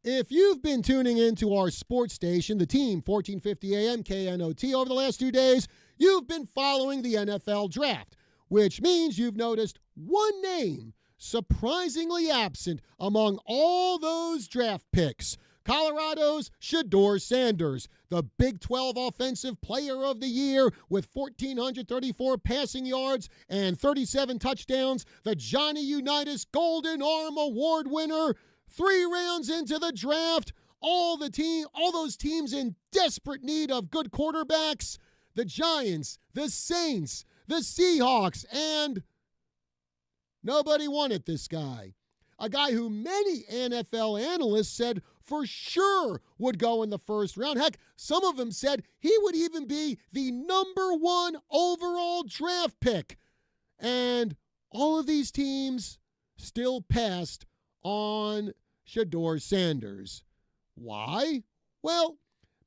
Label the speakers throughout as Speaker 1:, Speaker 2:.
Speaker 1: If you've been tuning into our sports station, the team, 1450 AM KNOT, over the last 2 days, you've been following the NFL draft, which means you've noticed one name surprisingly absent among all those draft picks. Colorado's Shedeur Sanders, the Big 12 Offensive Player of the Year with 1,434 passing yards and 37 touchdowns, the Johnny Unitas Golden Arm Award winner. 3 rounds into the draft, all those teams in desperate need of good quarterbacks, the Giants, the Saints, the Seahawks, and nobody wanted this guy. A guy who many NFL analysts said for sure would go in the first round. Heck, some of them said he would even be the #1 overall draft pick. And all of these teams still passed on Shedeur Sanders. Why? Well,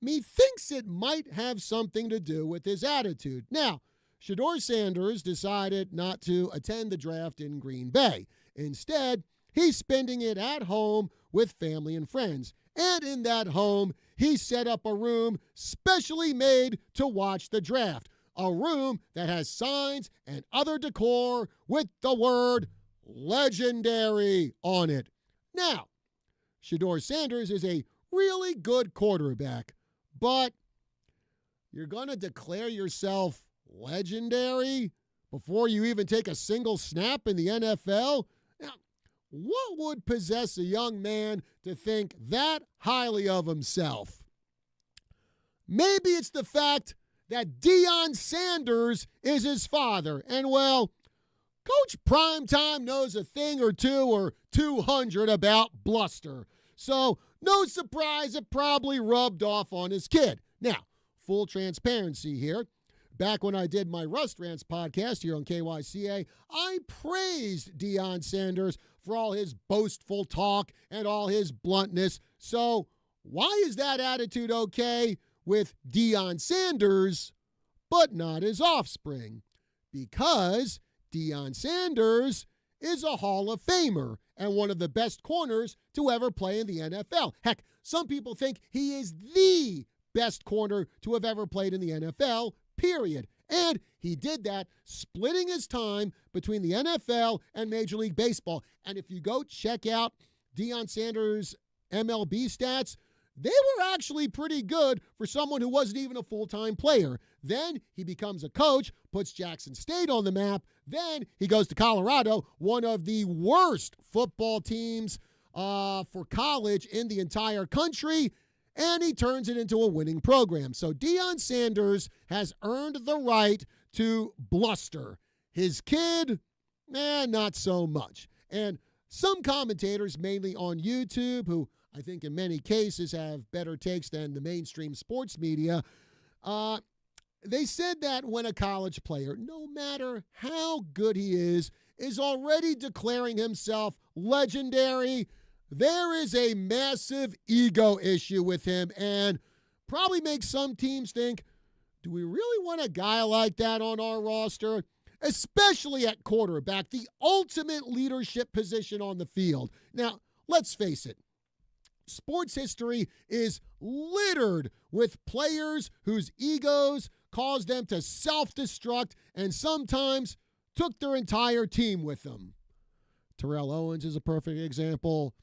Speaker 1: methinks it might have something to do with his attitude. Now, Shedeur Sanders decided not to attend the draft in Green Bay. Instead, he's spending it at home with family and friends. And in that home, he set up a room specially made to watch the draft. A room that has signs and other decor with the word legendary on it. Now, Shedeur Sanders is a really good quarterback, but you're going to declare yourself legendary before you even take a single snap in the NFL? Now, what would possess a young man to think that highly of himself? Maybe it's the fact that Deion Sanders is his father, and well, Coach Primetime knows a thing or 2 or 200 about bluster. So, no surprise, it probably rubbed off on his kid. Now, full transparency here. Back when I did my Rust Rants podcast here on KYCA, I praised Deion Sanders for all his boastful talk and all his bluntness. So, why is that attitude okay with Deion Sanders, but not his offspring? Because Deion Sanders is a Hall of Famer and one of the best corners to ever play in the NFL. Heck, some people think he is the best corner to have ever played in the NFL, period. And he did that splitting his time between the NFL and Major League Baseball. And if you go check out Deion Sanders' MLB stats, they were actually pretty good for someone who wasn't even a full-time player. Then he becomes a coach, puts Jackson State on the map. Then he goes to Colorado, one of the worst football teams for college in the entire country, and he turns it into a winning program. So Deion Sanders has earned the right to bluster. His kid, not so much. And some commentators, mainly on YouTube, who I think in many cases have better takes than the mainstream sports media, they said that when a college player, no matter how good he is already declaring himself legendary, there is a massive ego issue with him and probably makes some teams think, do we really want a guy like that on our roster? Especially at quarterback, the ultimate leadership position on the field. Now, let's face it. Sports history is littered with players whose egos caused them to self-destruct and sometimes took their entire team with them. Terrell Owens is a perfect example.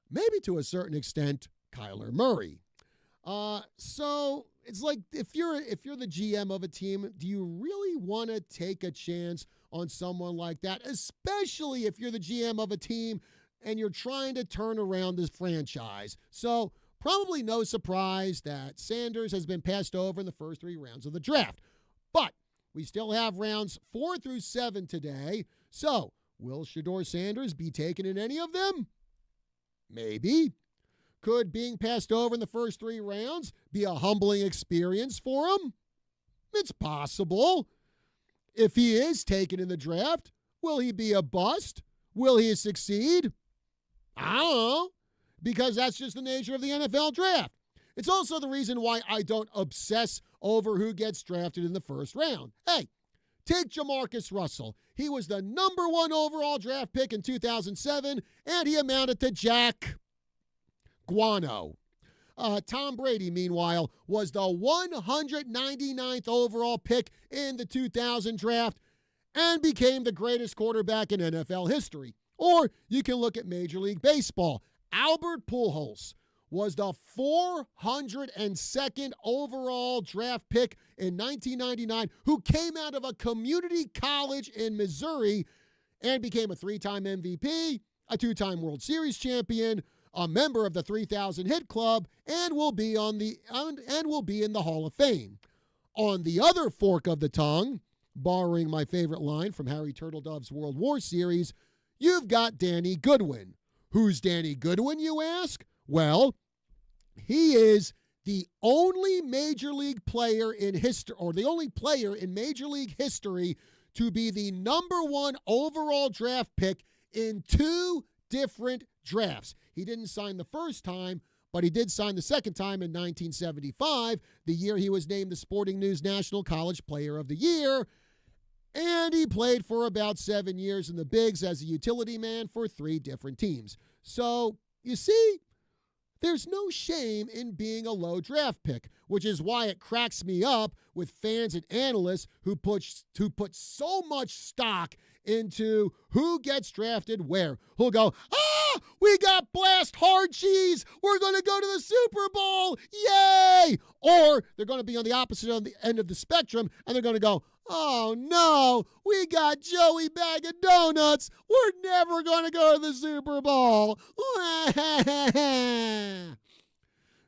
Speaker 1: Maybe to a certain extent, Kyler Murray. So it's like if you're the GM of a team, do you really want to take a chance on someone like that? Especially if you're the GM of a team and you're trying to turn around this franchise. So probably no surprise that Sanders has been passed over in the first 3 rounds of the draft. But we still have rounds 4 through 7 today. So will Shedeur Sanders be taken in any of them? Maybe. Could being passed over in the first 3 rounds be a humbling experience for him? It's possible. If he is taken in the draft, will he be a bust? Will he succeed? I don't know, because that's just the nature of the NFL draft. It's also the reason why I don't obsess over who gets drafted in the first round. Hey, take Jamarcus Russell. He was the #1 overall draft pick in 2007, and he amounted to jack. guano. Tom Brady, meanwhile, was the 199th overall pick in the 2000 draft and became the greatest quarterback in NFL history. Or you can look at Major League Baseball. Albert Pujols was the 402nd overall draft pick in 1999, who came out of a community college in Missouri and became a 3-time MVP, a 2-time World Series champion, a member of the 3,000 hit club, and will be in the Hall of Fame. On the other fork of the tongue, borrowing my favorite line from Harry Turtledove's World War series, you've got Danny Goodwin. Who's Danny Goodwin, you ask? Well, he is the only major league player in history, or the only player in Major League history to be the number 1 overall draft pick in 2 different drafts. He didn't sign the first time, but he did sign the second time in 1975, the year he was named the Sporting News National College Player of the Year. And he played for about 7 years in the bigs as a utility man for 3 different teams. So, you see, there's no shame in being a low draft pick, which is why it cracks me up with fans and analysts who put so much stock into who gets drafted where. Who'll go, we got blast hard cheese. We're going to go to the Super Bowl. Yay! Or they're going to be on the opposite end of the spectrum, and they're going to go, oh no, we got Joey Bag of Donuts. We're never going to go to the Super Bowl.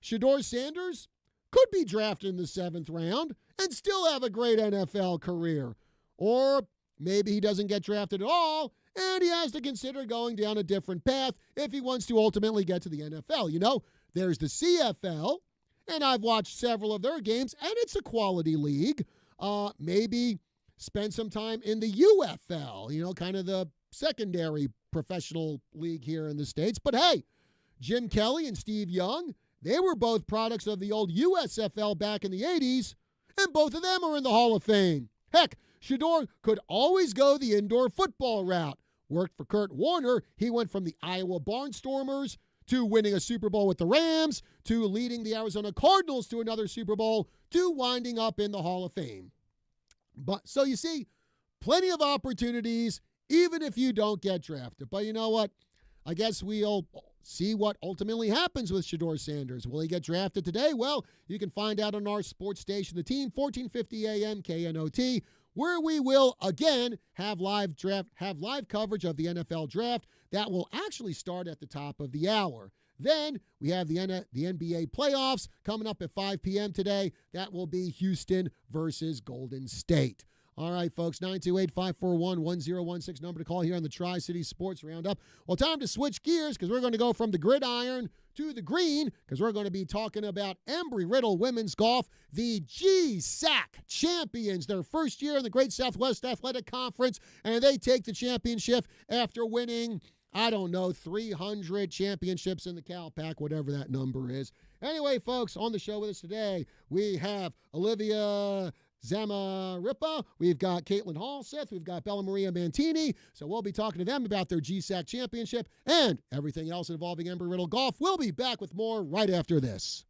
Speaker 1: Shedeur Sanders could be drafted in the 7th round and still have a great NFL career. Or maybe he doesn't get drafted at all, and he has to consider going down a different path if he wants to ultimately get to the NFL. You know, there's the CFL, and I've watched several of their games, and it's a quality league. Maybe spend some time in the UFL, you know, kind of the secondary professional league here in the States. But hey, Jim Kelly and Steve Young, they were both products of the old USFL back in the 80s, and both of them are in the Hall of Fame. Heck, Shedeur could always go the indoor football route. Worked for Kurt Warner. He went from the Iowa Barnstormers to winning a Super Bowl with the Rams, to leading the Arizona Cardinals to another Super Bowl, to winding up in the Hall of Fame. But so you see, plenty of opportunities, even if you don't get drafted. But you know what? I guess we'll see what ultimately happens with Shedeur Sanders. Will he get drafted today? Well, you can find out on our sports station, The Team, 1450 AM KNOT, where we will again have live coverage of the NFL draft. That will actually start at the top of the hour. Then we have the NBA playoffs coming up at 5 p.m. today. That will be Houston versus Golden State. All right, folks, 928-541-1016, number to call here on the Tri-City Sports Roundup. Well, time to switch gears because we're going to go from the gridiron to the green because we're going to be talking about Embry-Riddle Women's Golf, the GSAC champions, their first year in the Great Southwest Athletic Conference, and they take the championship after winning, 300 championships in the Cal Pac, whatever that number is. Anyway, folks, on the show with us today, we have Olivia Zamarripa, we've got Caitlin Halseth, we've got Bella Maria Mantini. So we'll be talking to them about their GSAC championship and everything else involving Embry-Riddle Golf. We'll be back with more right after this.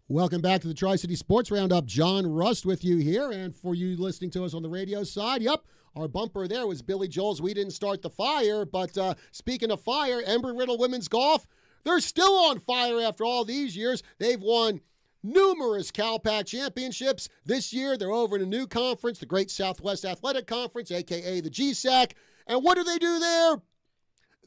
Speaker 1: Welcome back to the Tri-City Sports Roundup. John Rust with you here. And for you listening to us on the radio side, yep, our bumper there was Billy Joel's We Didn't Start the Fire. But speaking of fire, Embry-Riddle Women's Golf, they're still on fire after all these years. They've won numerous CalPAC championships. This year, they're over in a new conference, the Great Southwest Athletic Conference, a.k.a. the GSAC. And what do they do there?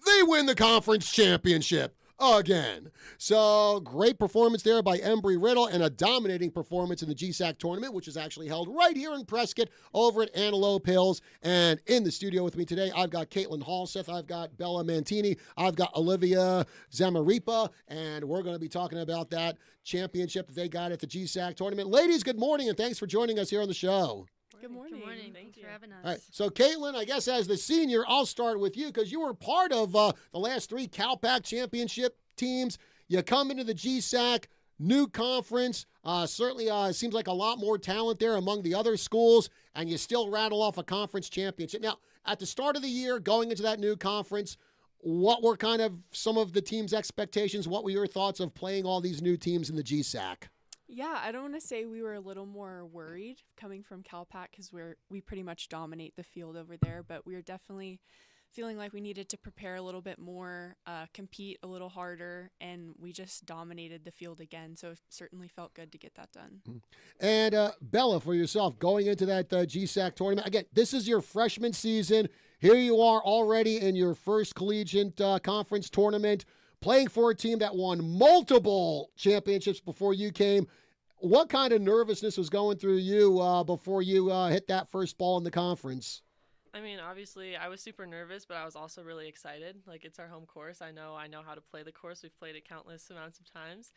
Speaker 1: They win the conference championship again. So great performance there by Embry-Riddle and a dominating performance in the GSAC tournament, which is actually held right here in Prescott over at Antelope Hills. And in the studio with me today, I've got Caitlin Halseth, I've got Bella Mantini, I've got Olivia Zamaripa, and we're going to be talking about that championship that they got at the GSAC tournament. Ladies, good morning, and thanks for joining us here on the show.
Speaker 2: Good morning.
Speaker 3: Good morning.
Speaker 2: Thanks
Speaker 3: for
Speaker 2: having us.
Speaker 1: All right, so Caitlin, I guess as the senior, I'll start with you because you were part of the last three CalPAC championship teams. You come into the GSAC, new conference. Certainly seems like a lot more talent there among the other schools, and you still rattle off a conference championship. Now, at the start of the year, going into that new conference, what were kind of some of the team's expectations? What were your thoughts of playing all these new teams in the GSAC?
Speaker 3: Yeah, I don't want to say we were a little more worried coming from CalPAC because we pretty much dominate the field over there, but we were definitely feeling like we needed to prepare a little bit more, compete a little harder, and we just dominated the field again, so it certainly felt good to get that done.
Speaker 1: And Bella, for yourself, going into that GSAC tournament, again, this is your freshman season. Here you are already in your first collegiate conference tournament, playing for a team that won multiple championships before you came. What kind of nervousness was going through you before you hit that first ball in the conference?
Speaker 2: I mean, obviously, I was super nervous, but I was also really excited. Like, it's our home course. I know how to play the course. We've played it countless amounts of times.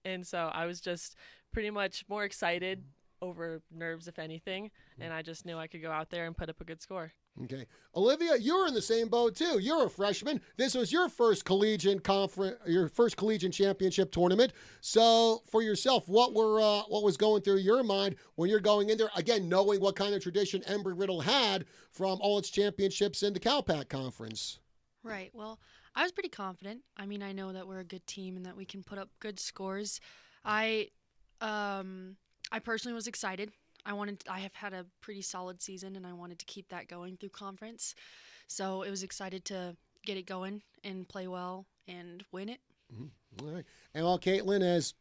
Speaker 2: And so I was just pretty much more excited over nerves, if anything. And I just knew I could go out there and put up a good score.
Speaker 1: Okay. Olivia, you're in the same boat too. You're a freshman. This was your first collegiate conference, your first collegiate championship tournament. So for yourself, what was going through your mind when you're going in there, again, knowing what kind of tradition Embry-Riddle had from all its championships in the CalPAC conference?
Speaker 4: Right. Well, I was pretty confident. I mean, I know that we're a good team and that we can put up good scores. I personally was excited. I have had a pretty solid season, and I wanted to keep that going through conference. So it was excited to get it going and play well and win it.
Speaker 1: Mm-hmm. All right. And well, Caitlin, as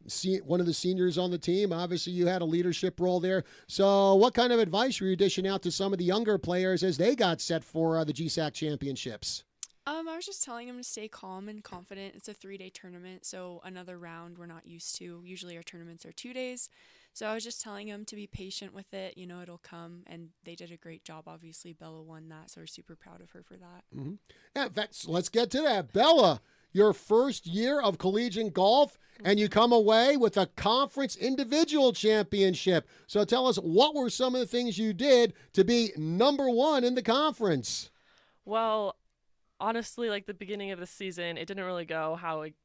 Speaker 1: one of the seniors on the team, obviously you had a leadership role there. So what kind of advice were you dishing out to some of the younger players as they got set for the GSAC championships?
Speaker 3: I was just telling them to stay calm and confident. It's a 3-day tournament, so another round we're not used to. Usually our tournaments are 2 days. So I was just telling them to be patient with it. You know, it'll come, and they did a great job. Obviously, Bella won that, so we're super proud of her for that.
Speaker 1: Mm-hmm. Yeah, in fact, let's get to that. Bella, your first year of collegiate golf, and you come away with a conference individual championship. So tell us, what were some of the things you did to be number one in the conference?
Speaker 2: Well, honestly, like the beginning of the season, it didn't really go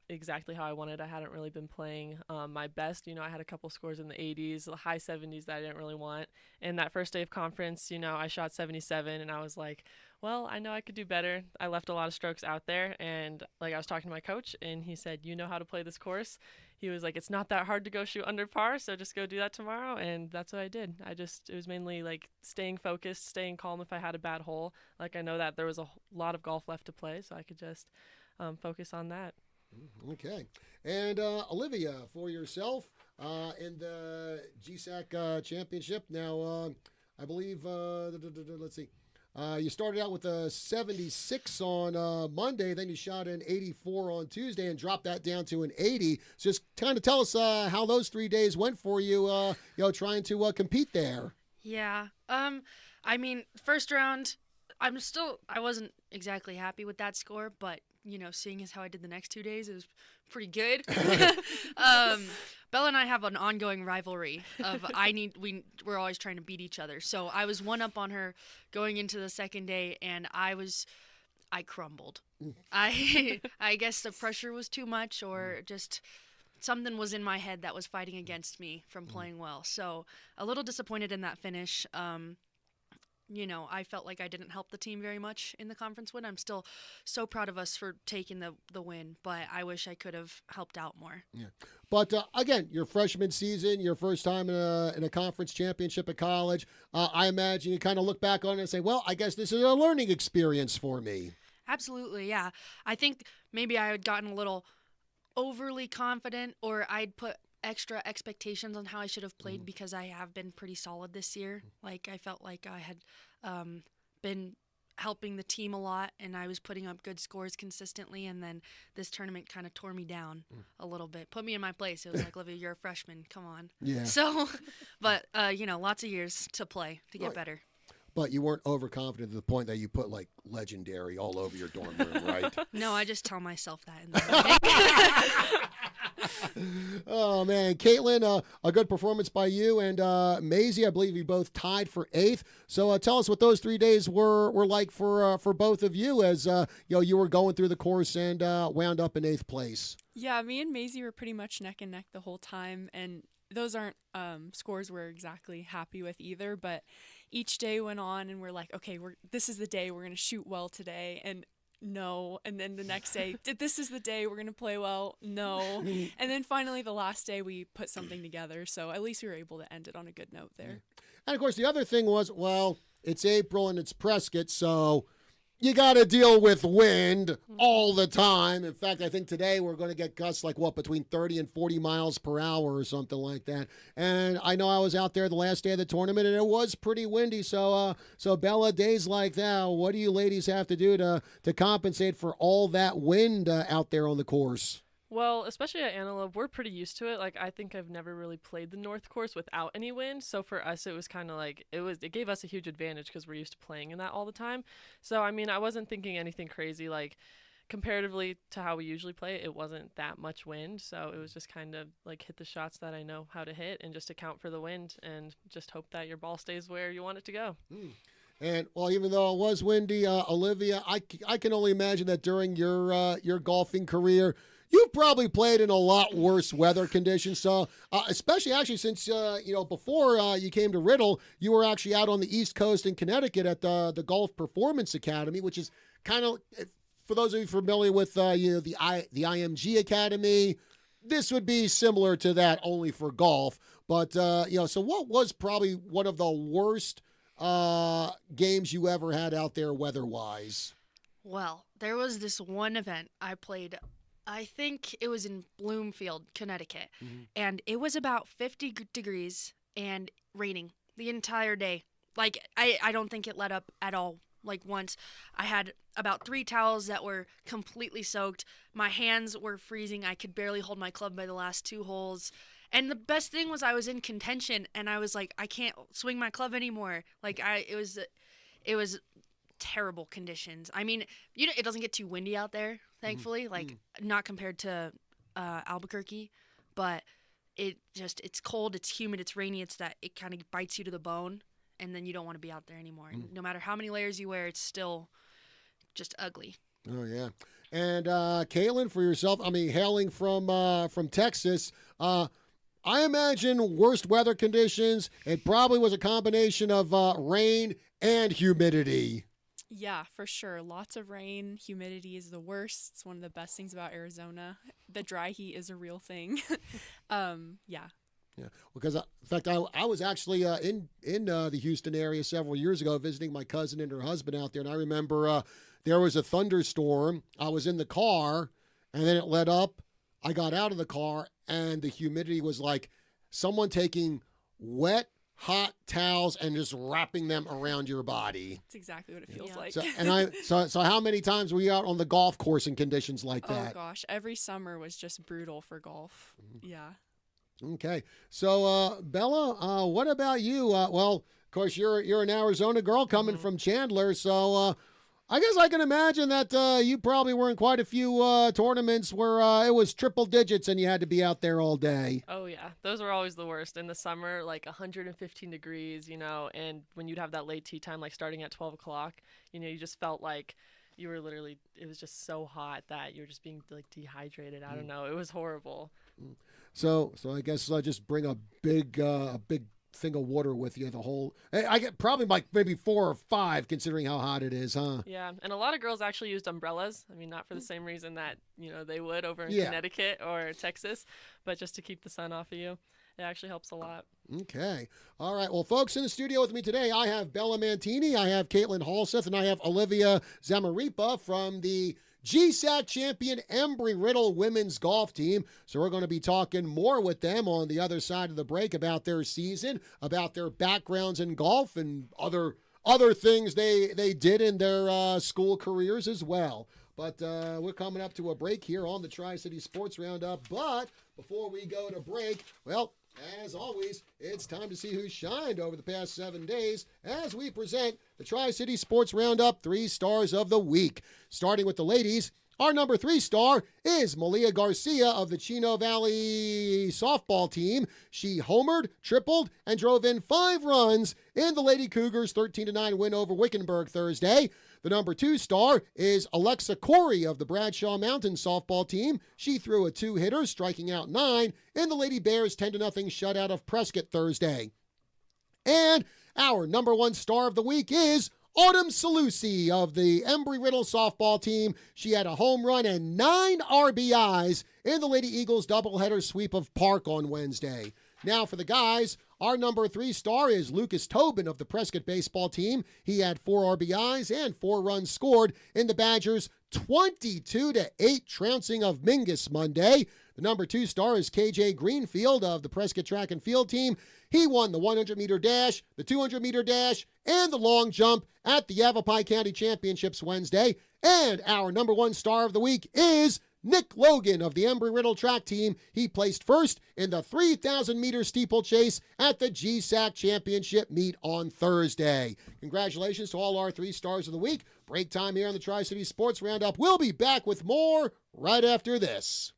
Speaker 2: exactly how I wanted. I hadn't really been playing my best. You know, I had a couple scores in the 80s, the high 70s that I didn't really want. And that first day of conference, you know, I shot 77, and I was like, well, I know I could do better. I left a lot of strokes out there, and like I was talking to my coach, and he said, you know how to play this course. He was like, it's not that hard to go shoot under par, so just go do that tomorrow. And that's what I did. It was mainly like staying focused, staying calm if I had a bad hole. Like I know that there was a lot of golf left to play, so I could just focus on that.
Speaker 1: Okay. And Olivia, for yourself in the GSAC championship. Now, I believe, let's see. You started out with a 76 on Monday, then you shot an 84 on Tuesday and dropped that down to an 80. So just kind of tell us how those 3 days went for you, trying to compete there.
Speaker 4: Yeah. I mean, first round, I wasn't exactly happy with that score, but, you know, seeing as how I did the next 2 days, it was pretty good. Bella and I have an ongoing rivalry of we're always trying to beat each other. So I was one up on her going into the second day, and I crumbled. I guess the pressure was too much, or just something was in my head that was fighting against me from playing well. So a little disappointed in that finish. I felt like I didn't help the team very much in the conference win. I'm still so proud of us for taking the win, but I wish I could have helped out more.
Speaker 1: Yeah. But again, your freshman season, your first time in a conference championship at college, I imagine you kind of look back on it and say, well, I guess this is a learning experience for me.
Speaker 4: Absolutely, yeah. I think maybe I had gotten a little overly confident, or I'd put extra expectations on how I should have played because I have been pretty solid this year. Like, I felt like I had been helping the team a lot, and I was putting up good scores consistently, and then this tournament kind of tore me down a little bit, put me in my place. It was like, Livia, you're a freshman, come on.
Speaker 1: Yeah.
Speaker 4: So, but, lots of years to play to get better.
Speaker 1: But you weren't overconfident to the point that you put, like, legendary all over your dorm room, right?
Speaker 4: No, I just tell myself that in the
Speaker 1: Oh, man. Caitlin, a good performance by you. And Maisie, I believe you both tied for 8th. So tell us what those 3 days were like for both of you as you were going through the course and wound up in 8th place.
Speaker 3: Yeah, me and Maisie were pretty much neck and neck the whole time, and those aren't scores we're exactly happy with either, but each day went on and we're like, okay, this is the day we're going to shoot well today, and no. And then the next day, this is the day we're going to play well, no. And then finally the last day we put something together, so at least we were able to end it on a good note there.
Speaker 1: And of course the other thing was, well, it's April and it's Prescott, so you got to deal with wind all the time. In fact, I think today we're going to get gusts like between 30 and 40 miles per hour or something like that. And I know I was out there the last day of the tournament, and it was pretty windy. So Bella, days like that, what do you ladies have to do to compensate for all that wind out there on the course?
Speaker 2: Well, especially at Antelope, we're pretty used to it. Like, I think I've never really played the North Course without any wind. So for us, it was kind of like, it gave us a huge advantage because we're used to playing in that all the time. So, I mean, I wasn't thinking anything crazy. Like, comparatively to how we usually play, it wasn't that much wind. So it was just kind of like hit the shots that I know how to hit and just account for the wind and just hope that your ball stays where you want it to go.
Speaker 1: And, well, even though it was windy, Olivia, I can only imagine that during your golfing career, you've probably played in a lot worse weather conditions. So, especially actually since, before you came to Riddle, you were actually out on the East Coast in Connecticut at the Golf Performance Academy, which is kind of, for those of you familiar with, the IMG Academy, this would be similar to that only for golf. But, so what was probably one of the worst games you ever had out there weather-wise?
Speaker 4: Well, there was this one event I played, I think it was in Bloomfield, Connecticut, and it was about 50 degrees and raining the entire day. Like, I don't think it let up at all. Like, once I had about 3 towels that were completely soaked. My hands were freezing. I could barely hold my club by the last 2 holes. And the best thing was I was in contention, and I was like, I can't swing my club anymore. Like, it was terrible conditions. I mean, it doesn't get too windy out there, thankfully, not compared to Albuquerque, but it's cold, it's humid, it's rainy, it's that it kind of bites you to the bone, and then you don't want to be out there anymore. No matter how many layers you wear, it's still just ugly.
Speaker 1: Oh, yeah. And Caitlin, for yourself, I mean, hailing from Texas, I imagine worst weather conditions, it probably was a combination of rain and humidity.
Speaker 3: Yeah, for sure. Lots of rain. Humidity is the worst. It's one of the best things about Arizona. The dry heat is a real thing. Yeah.
Speaker 1: Yeah, because in fact, I was actually in the Houston area several years ago visiting my cousin and her husband out there, and I remember there was a thunderstorm. I was in the car, and then it let up. I got out of the car, and the humidity was like someone taking wet, hot towels and just wrapping them around your body.
Speaker 3: That's exactly what it feels like.
Speaker 1: So how many times were you out on the golf course in conditions like that?
Speaker 3: Oh gosh, every summer was just brutal for golf. Yeah.
Speaker 1: Okay, so Bella, what about you? Well, of course, you're an Arizona girl coming from Chandler, so I guess I can imagine that you probably were in quite a few tournaments where it was triple digits and you had to be out there all day.
Speaker 2: Oh, yeah. Those were always the worst. In the summer, like 115 degrees, and when you'd have that late tee time, like starting at 12 o'clock, you just felt like you were literally, it was just so hot that you were just being like dehydrated. I don't know. It was horrible.
Speaker 1: So I guess I'll just bring a big thing of water with you the whole. I get probably like maybe 4 or 5, considering how hot it is, huh?
Speaker 2: Yeah, and a lot of girls actually used umbrellas. I mean, not for the same reason that they would over in
Speaker 1: Yeah.
Speaker 2: Connecticut or Texas, but just to keep the sun off of you. It actually helps a lot.
Speaker 1: Okay. All right. Well, folks, in the studio with me today, I have Bella Mantini, I have Caitlin Halseth, and I have Olivia Zamaripa from the GSAC champion Embry-Riddle women's golf team. So we're going to be talking more with them on the other side of the break about their season, about their backgrounds in golf, and other things they did in their school careers as well. But we're coming up to a break here on the Tri-City Sports Roundup. But before we go to break, well, as always, it's time to see who shined over the past 7 days as we present the Tri-City Sports Roundup 3 Stars of the Week. Starting with the ladies, our number 3 star is Malia Garcia of the Chino Valley softball team. She homered, tripled, and drove in 5 runs in the Lady Cougars' 13-9 win over Wickenburg Thursday. The number 2 star is Alexa Corey of the Bradshaw Mountain softball team. She threw a 2-hitter, striking out 9 in the Lady Bears' 10-0 shutout of Prescott Thursday. And our number 1 star of the week is Autumn Salusi of the Embry-Riddle softball team. She had a home run and 9 RBIs in the Lady Eagles doubleheader sweep of Park on Wednesday. Now for the guys, our number 3 star is Lucas Tobin of the Prescott baseball team. He had 4 RBIs and 4 runs scored in the Badgers' 22-8 trouncing of Mingus Monday. The number 2 star is KJ Greenfield of the Prescott track and field team. He won the 100-meter dash, the 200-meter dash, and the long jump at the Yavapai County Championships Wednesday. And our number 1 star of the week is Nick Logan of the Embry-Riddle track team. He placed first in the 3,000-meter steeplechase at the GSAC Championship meet on Thursday. Congratulations to all our 3 stars of the week. Break time here on the Tri-City Sports Roundup. We'll be back with more right after this.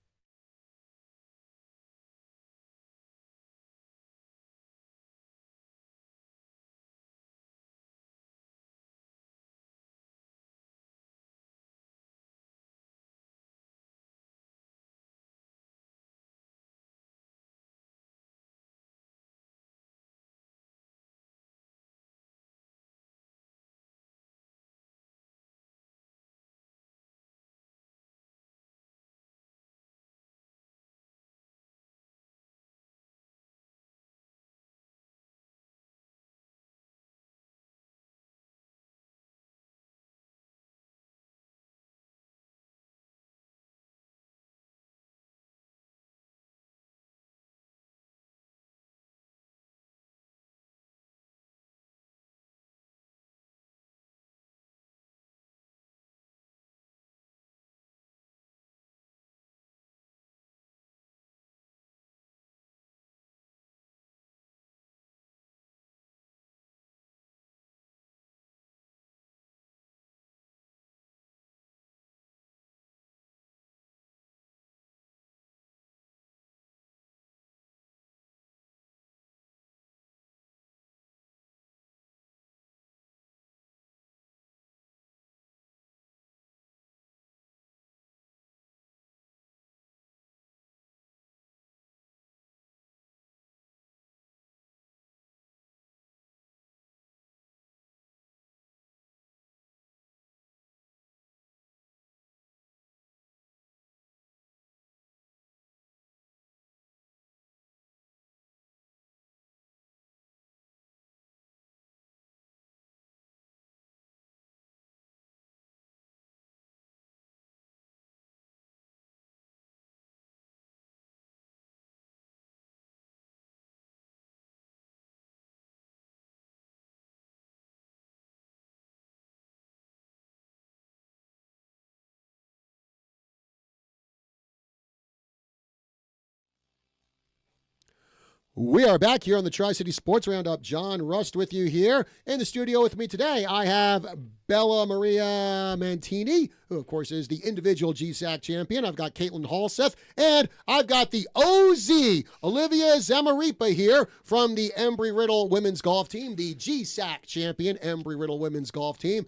Speaker 1: We are back here on the Tri-City Sports Roundup. John Rust with you here. In the studio with me today, I have Bella Maria Mantini, who, of course, is the individual GSAC champion. I've got Caitlin Halseth, and I've got the OZ, Olivia Zamaripa here from the Embry-Riddle women's golf team, the GSAC champion Embry-Riddle women's golf team.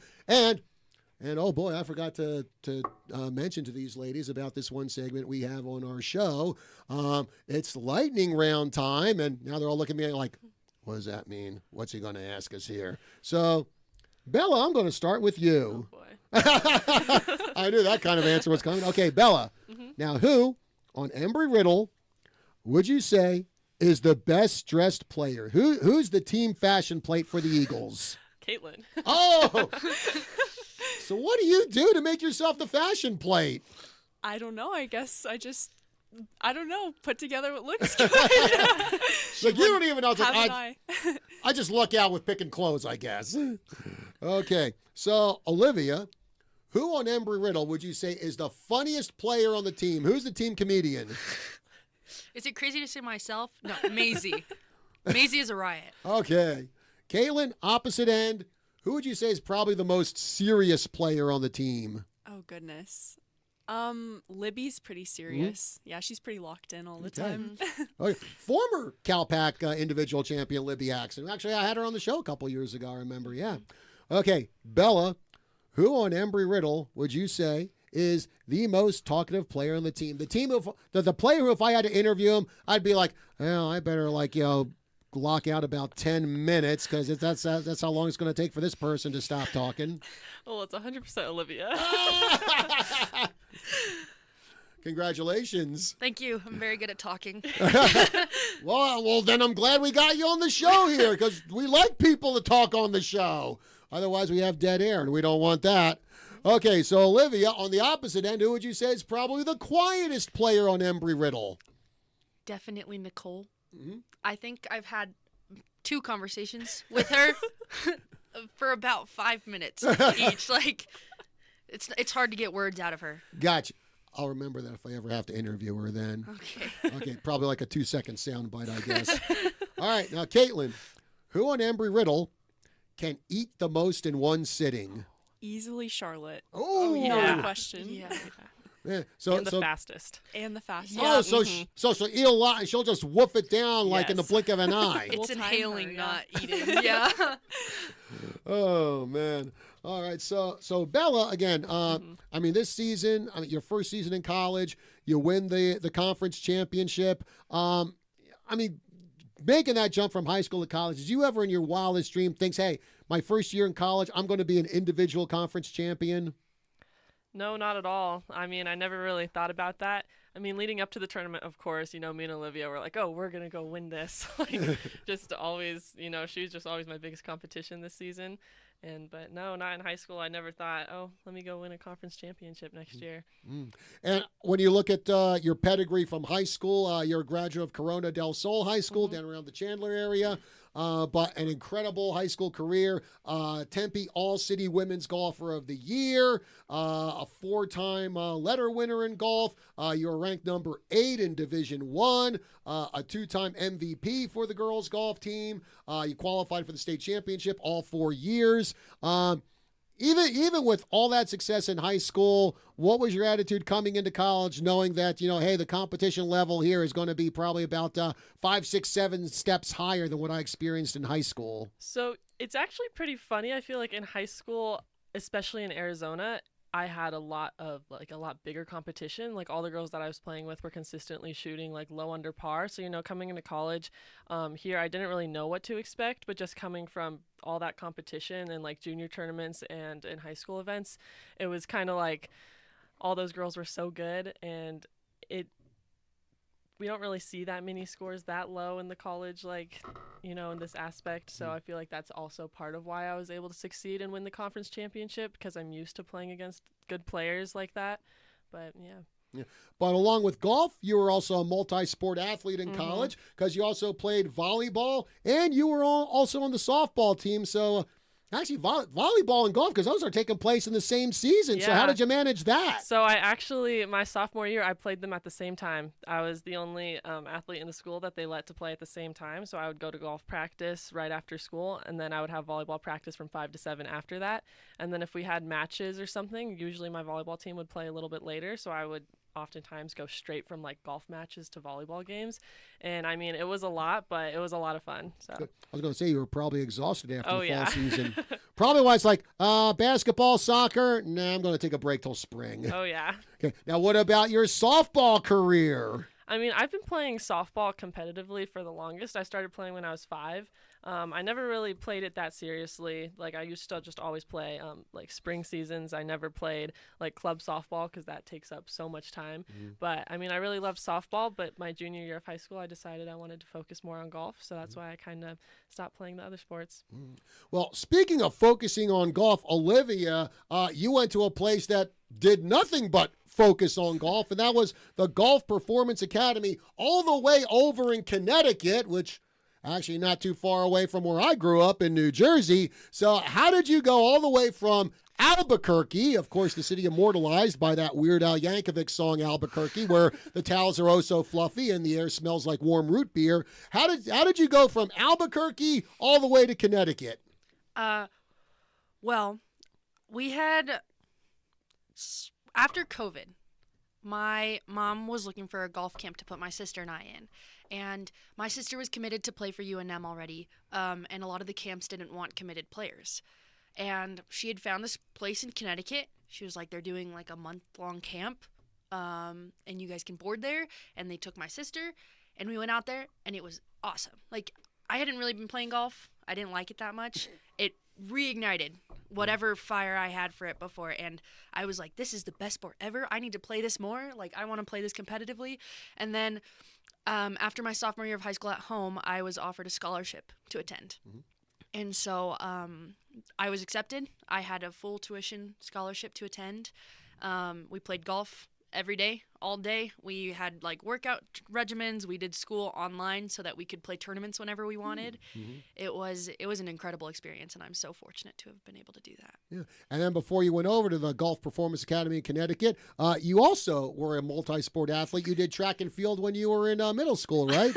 Speaker 1: And oh boy, I forgot to mention to these ladies about this one segment we have on our show. It's lightning round time, and now they're all looking at me like, What does that mean? What's he going to ask us here? So, Bella, I'm going to start with you.
Speaker 2: Oh, boy.
Speaker 1: I knew that kind of answer was coming. Okay, Bella. Now, who on Embry-Riddle would you say is the best dressed player? Who's the team fashion plate for the Eagles?
Speaker 2: Caitlin.
Speaker 1: Oh! So what do you do to make yourself the fashion plate?
Speaker 3: I don't know. I guess I don't know. Put together what looks good.
Speaker 1: Look, you don't even know. It's
Speaker 3: Have
Speaker 1: like,
Speaker 3: an eye.
Speaker 1: I just luck out with picking clothes, I guess. Okay, so Olivia, who on Embry-Riddle would you say is the funniest player on the team? Who's the team comedian?
Speaker 4: Is it crazy to say myself? No, Maisie. Maisie is a riot.
Speaker 1: Okay. Caitlin, opposite end. Who would you say is probably the most serious player on the team?
Speaker 3: Oh goodness. Libby's pretty serious. Yeah, she's pretty locked in all the
Speaker 1: Okay.
Speaker 3: time.
Speaker 1: Okay. Former CalPAC individual champion Libby Axon. Actually, I had her on the show a couple years ago, I remember. Yeah. Okay. Bella, who on Embry-Riddle would you say is the most talkative player on the team? The player who, if I had to interview him, I'd be like, well, I better lock out about 10 minutes because that's how long it's going to take for this person to stop talking.
Speaker 2: Well, it's 100% Olivia.
Speaker 1: Congratulations.
Speaker 4: Thank you. I'm very good at talking.
Speaker 1: Well, then I'm glad we got you on the show here because we like people to talk on the show. Otherwise, we have dead air, and we don't want that. Okay, so Olivia, on the opposite end, who would you say is probably the quietest player on Embry-Riddle?
Speaker 4: Definitely Nicole.
Speaker 1: Mhm.
Speaker 4: I think I've had 2 conversations with her for about 5 minutes each. Like, it's hard to get words out of her.
Speaker 1: Gotcha. I'll remember that if I ever have to interview her then.
Speaker 4: Okay.
Speaker 1: Okay, probably like a 2-second soundbite, I guess. All right, now, Caitlin, who on Embry-Riddle can eat the most in one sitting?
Speaker 3: Easily Charlotte.
Speaker 1: Oh,
Speaker 2: yeah.
Speaker 3: No question.
Speaker 4: Yeah.
Speaker 1: Yeah,
Speaker 2: And the fastest.
Speaker 3: And the fastest.
Speaker 1: Oh, so she'll eat a lot and she'll just woof it down like in the
Speaker 2: Yes.
Speaker 1: blink of an eye.
Speaker 3: We'll
Speaker 4: It's
Speaker 3: time
Speaker 4: inhaling,
Speaker 3: her,
Speaker 4: not eating. Yeah.
Speaker 1: Oh man! All right, so Bella again. I mean, this season, your first season in college, you win the conference championship. I mean, making that jump from high school to college. Did you ever, in your wildest dream, think, "Hey, my first year in college, I'm going to be an individual conference champion"?
Speaker 2: No, not at all. I mean, I never really thought about that. I mean, leading up to the tournament, of course, me and Olivia were like, oh, we're going to go win this. Just always, she was just always my biggest competition this season. But no, not in high school. I never thought, oh, let me go win a conference championship next year.
Speaker 1: And when you look at your pedigree from high school, you're a graduate of Corona del Sol High School down around the Chandler area. But an incredible high school career, Tempe All-City Women's Golfer of the Year, a 4-time letter winner in golf. You were ranked number 8 in Division I, a 2-time MVP for the girls golf team. You qualified for the state championship all 4 years. Even with all that success in high school, what was your attitude coming into college, knowing that, hey, the competition level here is going to be probably about 5, 6, 7 steps higher than what I experienced in high school?
Speaker 2: So it's actually pretty funny. I feel like in high school, especially in Arizona, I had a lot bigger competition. Like all the girls that I was playing with were consistently shooting like low under par. So, coming into college here, I didn't really know what to expect, but just coming from all that competition and like junior tournaments and in high school events, it was kind of like all those girls were so good, and we don't really see that many scores that low in the college, in this aspect. So I feel like that's also part of why I was able to succeed and win the conference championship, because I'm used to playing against good players like that. But yeah.
Speaker 1: But along with golf, you were also a multi-sport athlete in college, because you also played volleyball and you were also on the softball team. So actually, volleyball and golf, because those are taking place in the same season. So how
Speaker 2: Yeah.
Speaker 1: did you manage that?
Speaker 2: So my sophomore year, I played them at the same time. I was the only athlete in the school that they let to play at the same time. So I would go to golf practice right after school, and then I would have volleyball practice from 5 to 7 after that. And then if we had matches or something, usually my volleyball team would play a little bit later. So I would oftentimes go straight from like golf matches to volleyball games. And I mean, it was a lot, but it was a lot of fun. So
Speaker 1: I was going to say you were probably exhausted after
Speaker 2: Oh,
Speaker 1: the
Speaker 2: yeah.
Speaker 1: fall season. Probably why it's like, basketball, soccer, nah, I'm going to take a break till spring.
Speaker 2: oh yeah.
Speaker 1: Okay. Now, what about your softball career?
Speaker 2: I mean, I've been playing softball competitively for the longest. I started playing when I was 5. I never really played it that seriously. Like I used to just always play like spring seasons. I never played like club softball because that takes up so much time. But I mean, I really loved softball. But my junior year of high school, I decided I wanted to focus more on golf. So that's why I kind of stopped playing the other sports.
Speaker 1: Well, speaking of focusing on golf, Olivia, you went to a place that did nothing but focus on golf, and that was the Golf Performance Academy all the way over in Connecticut, which actually not too far away from where I grew up in New Jersey. So how did you go all the way from Albuquerque, of course, the city immortalized by that Weird Al Yankovic song Albuquerque, where the towels are oh so fluffy and the air smells like warm root beer. How did you go from Albuquerque all the way to Connecticut?
Speaker 4: Well, we had after COVID, my mom was looking for a golf camp to put my sister and I in. And my sister was committed to play for UNM already, and a lot of the camps didn't want committed players. And she had found this place in Connecticut. She was like, they're doing like a month-long camp, and you guys can board there. And they took my sister, and we went out there, and it was awesome. Like, I hadn't really been playing golf. I didn't like it that much. It reignited whatever fire I had for it before, and I was like, this is the best sport ever. I need to play this more. Like, I want to play this competitively. And then after my sophomore year of high school at home, I was offered a scholarship to attend. And so I was accepted. I had a full tuition scholarship to attend. We played golf every day, all day. We had like workout regimens. We did school online so that we could play tournaments whenever we wanted. It was an incredible experience, and I'm so fortunate to have been able to do that.
Speaker 1: Yeah. And then before you went over to the Golf Performance Academy in Connecticut, you also were a multi-sport athlete. You did track and field when you were in middle school, right?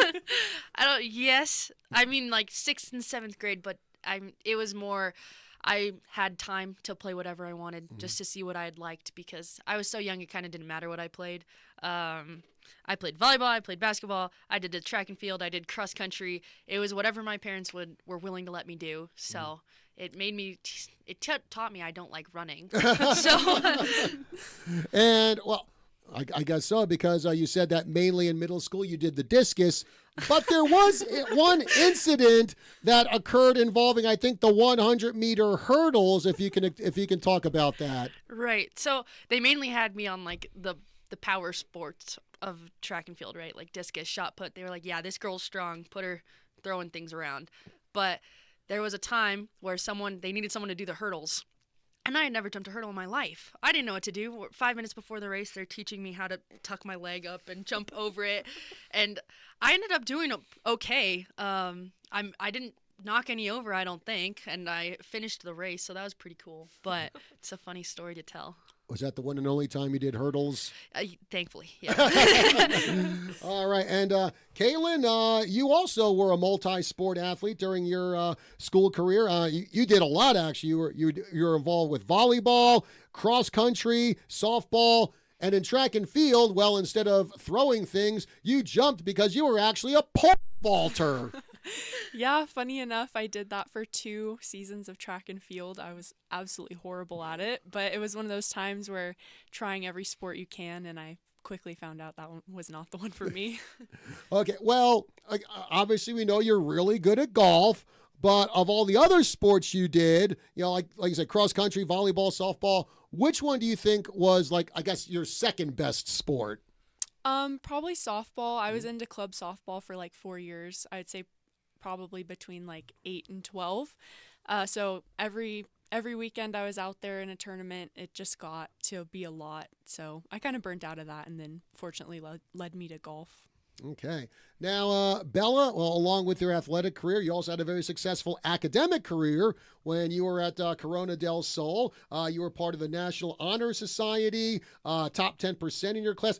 Speaker 4: Yes. I mean, like 6th and 7th grade, but it was more, I had time to play whatever I wanted just to see what I had liked because I was so young it kind of didn't matter what I played. I played volleyball, I played basketball, I did the track and field, I did cross country. It was whatever my parents were willing to let me do. So it made me, taught me I don't like running.
Speaker 1: And, well, I guess so, because you said that mainly in middle school you did the discus, but there was one incident that occurred involving, I think, the 100-meter hurdles. If you can talk about that.
Speaker 4: Right. So they mainly had me on like the power sports of track and field, right? Like discus, shot put. They were like, yeah, this girl's strong. Put her throwing things around. But there was a time where they needed someone to do the hurdles. And I had never jumped a hurdle in my life. I didn't know what to do. 5 minutes before the race, they're teaching me how to tuck my leg up and jump over it. And I ended up doing okay. I didn't knock any over, I don't think. And I finished the race, so that was pretty cool. But it's a funny story to tell.
Speaker 1: Was that the one and only time you did hurdles?
Speaker 4: Thankfully, yeah.
Speaker 1: All right. And Kaylin, you also were a multi-sport athlete during your school career. You did a lot, actually. You were involved with volleyball, cross country, softball, and in track and field, well, instead of throwing things, you jumped because you were actually a pole vaulter.
Speaker 3: Yeah, funny enough, I did that for 2 seasons of track and field. I was absolutely horrible at it, but it was one of those times where trying every sport you can, and I quickly found out that one was not the one for me.
Speaker 1: Okay, well, obviously we know you're really good at golf, but of all the other sports you did, like you said, cross country, volleyball, softball, which one do you think was, like, I guess, your second best sport?
Speaker 3: Probably softball. I was into club softball for like 4 years. I'd say probably between like 8 and 12. So every weekend I was out there in a tournament. It just got to be a lot. So I kind of burnt out of that, and then fortunately led me to golf.
Speaker 1: Okay. Now, Bella, well, along with your athletic career, you also had a very successful academic career when you were at Corona del Sol. You were part of the National Honor Society, top 10% in your class.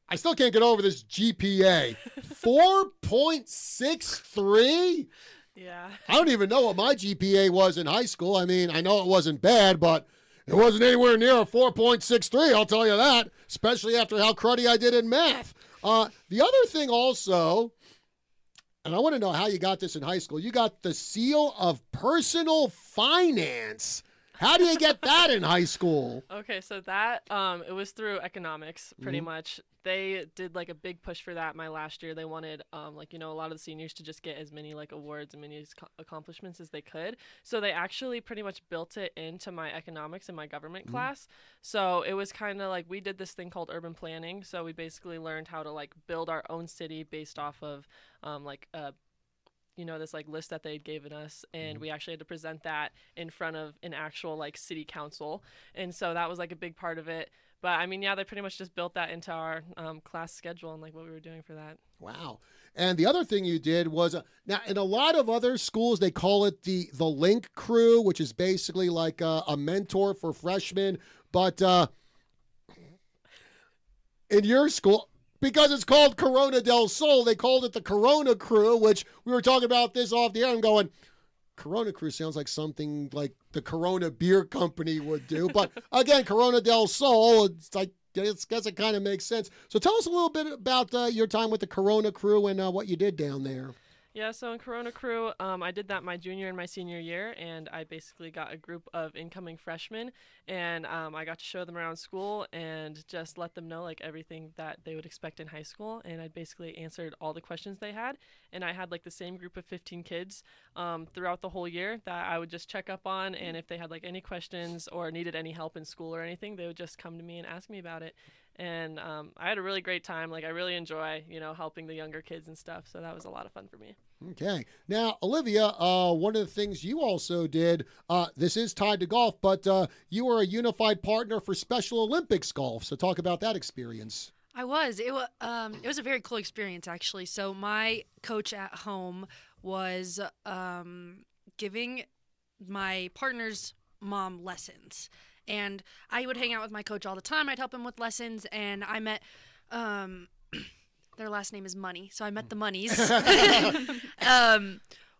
Speaker 1: I still can't get over this GPA. 4.63?
Speaker 2: Yeah.
Speaker 1: I don't even know what my GPA was in high school. I mean, I know it wasn't bad, but it wasn't anywhere near a 4.63, I'll tell you that, especially after how cruddy I did in math. The other thing also, and I want to know how you got this in high school, you got the seal of personal finance How do you get that in high school?
Speaker 2: Okay, so that it was through economics pretty much. They did like a big push for that my last year. They wanted like a lot of the seniors to just get as many like awards and many accomplishments as they could. So they actually pretty much built it into my economics and my government class. So it was kind of like we did this thing called urban planning. So we basically learned how to like build our own city based off of this like list that they'd given us, and we actually had to present that in front of an actual like city council, and so that was like a big part of it. But I mean, yeah, they pretty much just built that into our class schedule and like what we were doing for that.
Speaker 1: Wow. And the other thing you did was now in a lot of other schools they call it the Link Crew, which is basically like a mentor for freshmen, but in your school, because it's called Corona del Sol, they called it the Corona Crew, which we were talking about this off the air. I'm going, Corona Crew sounds like something like the Corona Beer Company would do. But again, Corona del Sol, it's like, I guess it kind of makes sense. So tell us a little bit about your time with the Corona Crew and what you did down there.
Speaker 2: Yeah, so in Corona Crew, I did that my junior and my senior year, and I basically got a group of incoming freshmen, and I got to show them around school and just let them know like everything that they would expect in high school, and I basically answered all the questions they had, and I had like the same group of 15 kids throughout the whole year that I would just check up on, and if they had like any questions or needed any help in school or anything, they would just come to me and ask me about it. And I had a really great time. Like I really enjoy, helping the younger kids and stuff. So that was a lot of fun for me.
Speaker 1: Okay. Now, Olivia, one of the things you also did, this is tied to golf, but you were a unified partner for Special Olympics golf. So talk about that experience.
Speaker 4: I was. It was a very cool experience, actually. So my coach at home was giving my partner's mom lessons. And I would hang out with my coach all the time. I'd help him with lessons. And I met, their last name is Money. So I met the Moneys.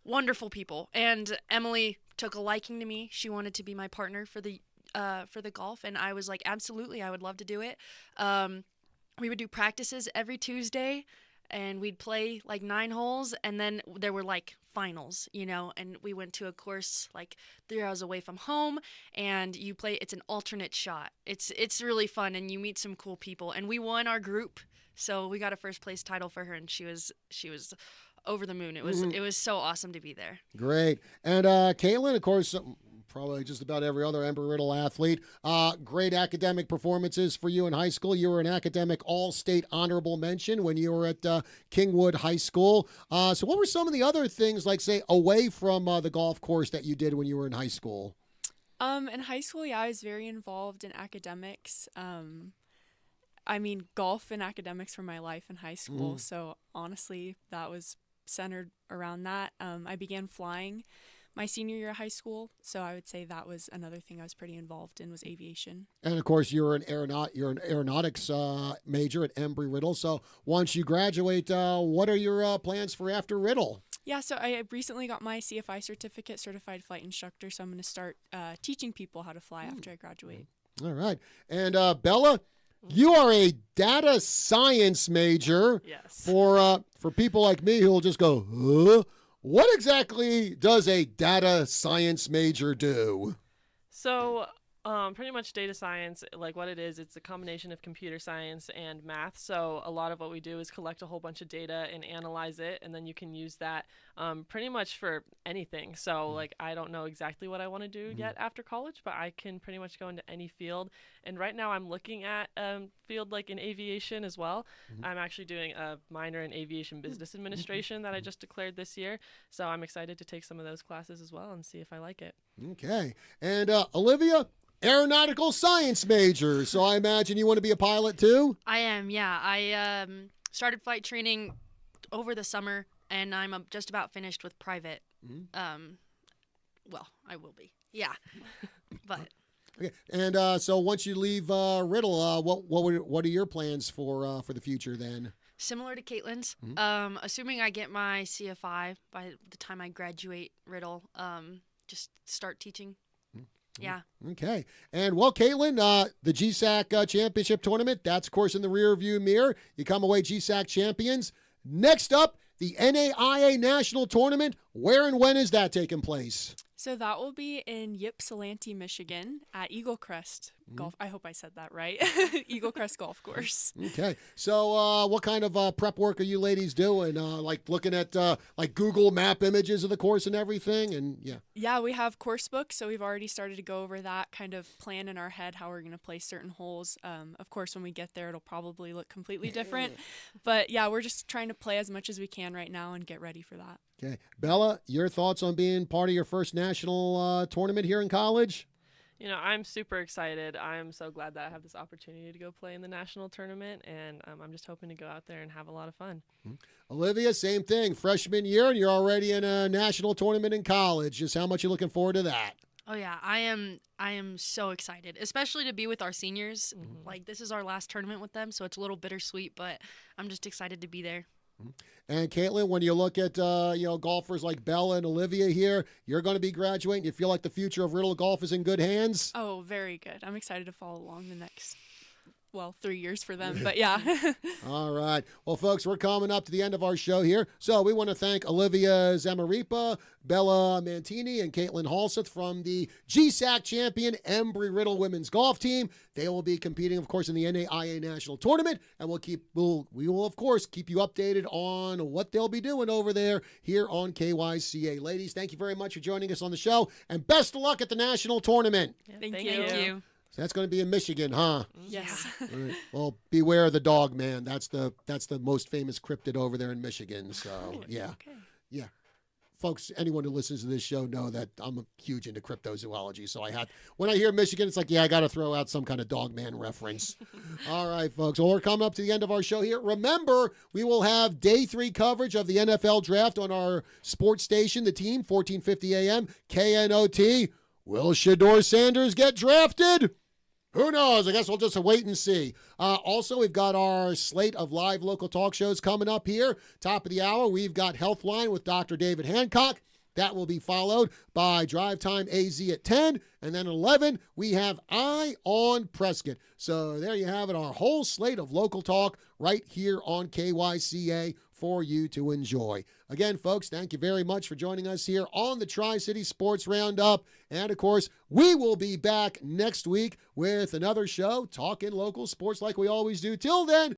Speaker 4: Wonderful people. And Emily took a liking to me. She wanted to be my partner for the golf. And I was like, absolutely, I would love to do it. We would do practices every Tuesday. And we'd play like 9 holes, and then there were like finals, and we went to a course like 3 hours away from home, and you play, it's an alternate shot. It's really fun, and you meet some cool people, and we won our group, so we got a first place title for her, and she was over the moon. It was so awesome to be there.
Speaker 1: Great. And Caitlin, of course, probably just about every other Embry-Riddle athlete. Great academic performances for you in high school. You were an academic all-state honorable mention when you were at Kingwood High School. So what were some of the other things, like, say, away from the golf course that you did when you were in high school?
Speaker 3: In high school, yeah, I was very involved in academics. Golf and academics were my life in high school. So honestly, that was centered around that. I began flying my senior year of high school, so I would say that was another thing I was pretty involved in, was aviation.
Speaker 1: And of course, you're an aeronautics major at Embry-Riddle. So once you graduate, what are your plans for after Riddle?
Speaker 3: Yeah, so I recently got my CFI certificate, Certified Flight Instructor. So I'm going to start teaching people how to fly after I graduate.
Speaker 1: All right, and Bella, you are a data science major.
Speaker 2: Yes.
Speaker 1: For people like me who will just go, huh? What exactly does a data science major do?
Speaker 2: So pretty much data science, like what it is, it's a combination of computer science and math. So a lot of what we do is collect a whole bunch of data and analyze it, and then you can use that pretty much for anything. So like I don't know exactly what I want to do yet after college, but I can pretty much go into any field. And right now I'm looking at field like in aviation as well. I'm actually doing a minor in aviation business administration that I just declared this year. So I'm excited to take some of those classes as well and see if I like it.
Speaker 1: Okay. And Olivia, aeronautical science major. So I imagine you want to be a pilot too?
Speaker 4: I am, yeah. I started flight training over the summer, and I'm just about finished with private. Well, I will be. Yeah. But
Speaker 1: okay. And so once you leave Riddle, what are your plans for the future then?
Speaker 4: Similar to Caitlin's, assuming I get my CFI by the time I graduate Riddle, just start teaching. Yeah.
Speaker 1: Okay. And well, Caitlin, the GSAC championship tournament, that's of course in the rear view mirror. You come away GSAC champions. Next up, the NAIA National Tournament. Where and when is that taking place?
Speaker 3: So that will be in Ypsilanti, Michigan at Eagle Crest Golf. I hope I said that right. Eagle Crest Golf Course.
Speaker 1: Okay. So what kind of prep work are you ladies doing? Like looking at like Google Map images of the course and everything? And yeah.
Speaker 3: Yeah, we have course books, so we've already started to go over that, kind of plan in our head how we're going to play certain holes. Of course, when we get there, it'll probably look completely different. But yeah, we're just trying to play as much as we can right now and get ready for that.
Speaker 1: Okay. Bella, your thoughts on being part of your first national tournament here in college?
Speaker 2: You know, I'm super excited. I'm so glad that I have this opportunity to go play in the national tournament, and I'm just hoping to go out there and have a lot of fun.
Speaker 1: Olivia, same thing. Freshman year, and you're already in a national tournament in college. Just how much you looking forward to that?
Speaker 4: Oh yeah, I am so excited, especially to be with our seniors. Like, this is our last tournament with them, so it's a little bittersweet, but I'm just excited to be there.
Speaker 1: And Caitlin, when you look at golfers like Bella and Olivia here, you're going to be graduating. You feel like the future of Riddle Golf is in good hands?
Speaker 3: Oh, very good. I'm excited to follow along the next 3 years for them, but yeah.
Speaker 1: All right. Well, folks, we're coming up to the end of our show here. So we want to thank Olivia Zamaripa, Bella Mantini, and Caitlin Halseth from the GSAC champion Embry-Riddle women's golf team. They will be competing, of course, in the NAIA National Tournament, and we will, of course, keep you updated on what they'll be doing over there here on KYCA. Ladies, thank you very much for joining us on the show, and best of luck at the National Tournament.
Speaker 2: Yeah,
Speaker 3: Thank
Speaker 4: Thank you.
Speaker 1: So that's going to be in Michigan, huh?
Speaker 3: Yes.
Speaker 1: All right. Well, beware of the dog man. That's the most famous cryptid over there in Michigan. So yeah,
Speaker 3: Okay.
Speaker 1: yeah. Folks, anyone who listens to this show know that I'm huge into cryptozoology. So when I hear Michigan, it's like, yeah, I got to throw out some kind of dog man reference. All right, folks. Well, we're coming up to the end of our show here. Remember, we will have day 3 coverage of the NFL draft on our sports station, the team, 1450 AM, KNOT. Will Shedeur Sanders get drafted? Who knows? I guess we'll just wait and see. Also, we've got our slate of live local talk shows coming up here. Top of the hour, we've got Healthline with Dr. David Hancock. That will be followed by Drive Time AZ at 10. And then at 11, we have Eye on Prescott. So there you have it, our whole slate of local talk right here on KYCA for you to enjoy. Again, folks, thank you very much for joining us here on the Tri-City Sports Roundup. And, of course, we will be back next week with another show talking local sports like we always do. Till then,